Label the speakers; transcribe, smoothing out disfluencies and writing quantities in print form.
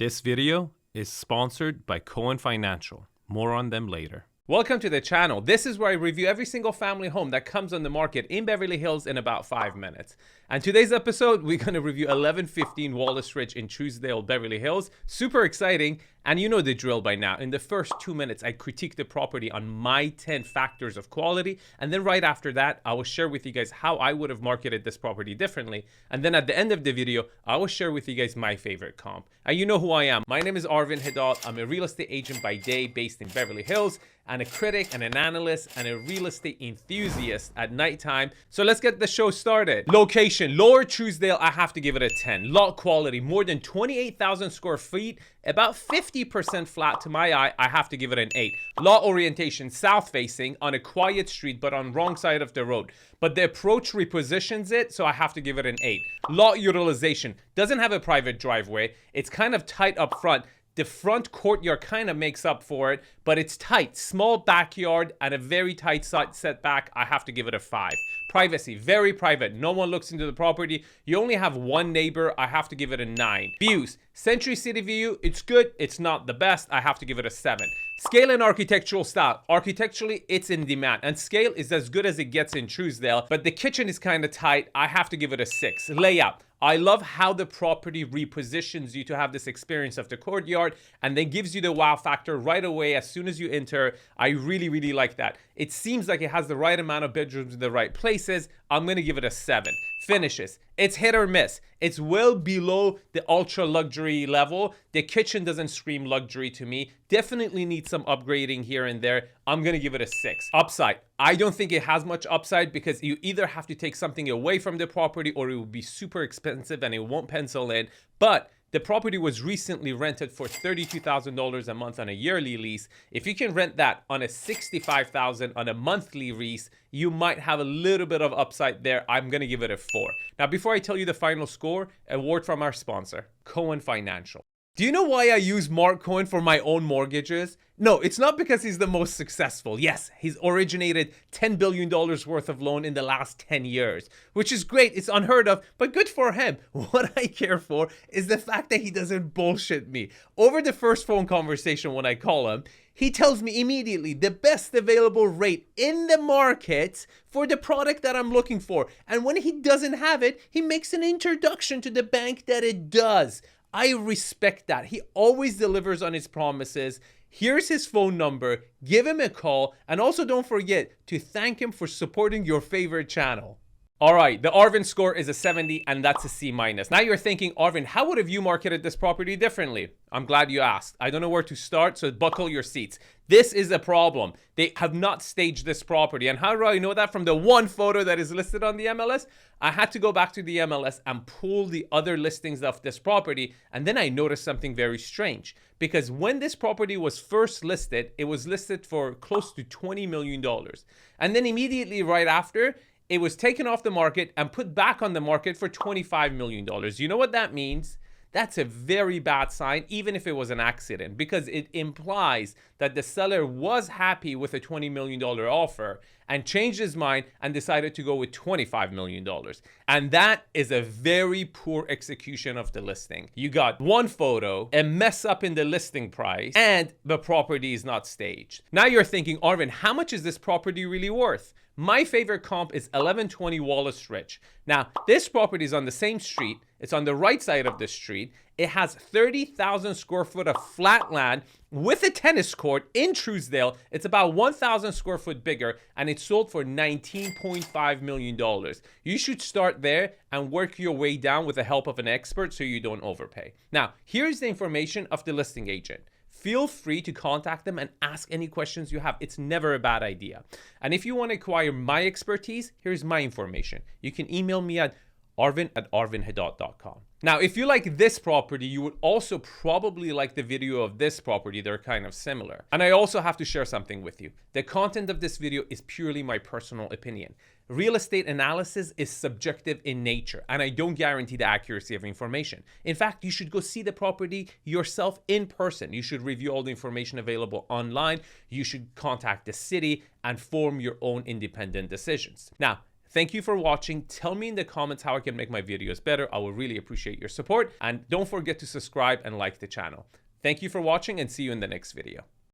Speaker 1: This video is sponsored by Cohen Financial. More on them later. Welcome to the channel. This is where I review every single family home that comes on the market in Beverly Hills in about 5 minutes. And today's episode, we're going to review 1115 Wallace Ridge in Truesdale, Beverly Hills. Super exciting. And you know the drill by now. In the first 2 minutes, I critique the property on my 10 factors of quality. And then right after that, I will share with you guys how I would have marketed this property differently. And then at the end of the video, I will share with you guys my favorite comp. And you know who I am. My name is 𝐷. I'm a real estate agent by day based in Beverly Hills, and a critic and an analyst and a real estate enthusiast at nighttime. So let's get the show started. Location, Lower Truesdale, I have to give it a 10. Lot quality, more than 28,000 square feet, about 50% flat to my eye, I have to give it an 8. Lot orientation, south facing on a quiet street but on wrong side of the road. But the approach repositions it, so I have to give it an 8. Lot utilization, doesn't have a private driveway. It's kind of tight up front. The front courtyard kind of makes up for it, but it's tight. Small backyard and a very tight side setback. I have to give it a 5. Privacy, very private. No one looks into the property. You only have one neighbor. I have to give it a 9. Views, Century City view. It's good. It's not the best. I have to give it a 7. Scale and architectural style. Architecturally, it's in demand, and scale is as good as it gets in Truesdale, but the kitchen is kind of tight. I have to give it a 6. Layout. I love how the property repositions you to have this experience of the courtyard and then gives you the wow factor right away as soon as you enter. I really like that. It seems like it has the right amount of bedrooms in the right places. I'm going to give it a 7. Finishes. It's hit or miss. It's well below the ultra luxury level. The kitchen doesn't scream luxury to me. Definitely needs some upgrading here and there. I'm going to give it a 6. Upside. I don't think it has much upside because you either have to take something away from the property or it will be super expensive and it won't pencil in. But the property was recently rented for $32,000 a month on a yearly lease. If you can rent that on a $65,000 on a monthly lease, you might have a little bit of upside there. I'm going to give it a 4. Now, before I tell you the final score, a word from our sponsor, Cohen Financial. Do you know why I use Mark Cohen for my own mortgages? No, it's not because he's the most successful. Yes, he's originated $10 billion worth of loan in the last 10 years, which is great. It's unheard of, but good for him. What I care for is the fact that he doesn't bullshit me. Over the first phone conversation when I call him, he tells me immediately the best available rate in the market for the product that I'm looking for. And when he doesn't have it, he makes an introduction to the bank that it does. I respect that. He always delivers on his promises. Here's his phone number. Give him a call. And also don't forget to thank him for supporting your favorite channel. All right, the Arvin score is a 70 and that's a C-. Now you're thinking, Arvin, how would have you marketed this property differently? I'm glad you asked. I don't know where to start, so buckle your seats. This is a problem. They have not staged this property. And how do I know that? From the one photo that is listed on the MLS? I had to go back to the MLS and pull the other listings of this property. And then I noticed something very strange. Because when this property was first listed, it was listed for close to $20 million. And then immediately right after, it was taken off the market and put back on the market for $25 million. You know what that means? That's a very bad sign, even if it was an accident, because it implies that the seller was happy with a $20 million offer and changed his mind and decided to go with $25 million. And that is a very poor execution of the listing. You got one photo, a mess up in the listing price, and the property is not staged. Now you're thinking, Arvin, how much is this property really worth? My favorite comp is 1120 Wallace Ridge. Now, this property is on the same street. It's on the right side of the street. It has 30,000 square foot of flat land with a tennis court in Truesdale. It's about 1,000 square foot bigger, and it sold for $19.5 million. You should start there and work your way down with the help of an expert so you don't overpay. Now, here's the information of the listing agent. Feel free to contact them and ask any questions you have. It's never a bad idea. And if you want to acquire my expertise, here's my information. You can email me at arvin@arvinhedot.com. Now, if you like this property, you would also probably like the video of this property. They're kind of similar. And I also have to share something with you. The content of this video is purely my personal opinion. Real estate analysis is subjective in nature, and I don't guarantee the accuracy of information. In fact, you should go see the property yourself in person. You should review all the information available online. You should contact the city and form your own independent decisions. Now, Thank you for watching. Tell me in the comments how I can make my videos better. I will really appreciate your support. And don't forget to subscribe and like the channel. Thank you for watching and see you in the next video.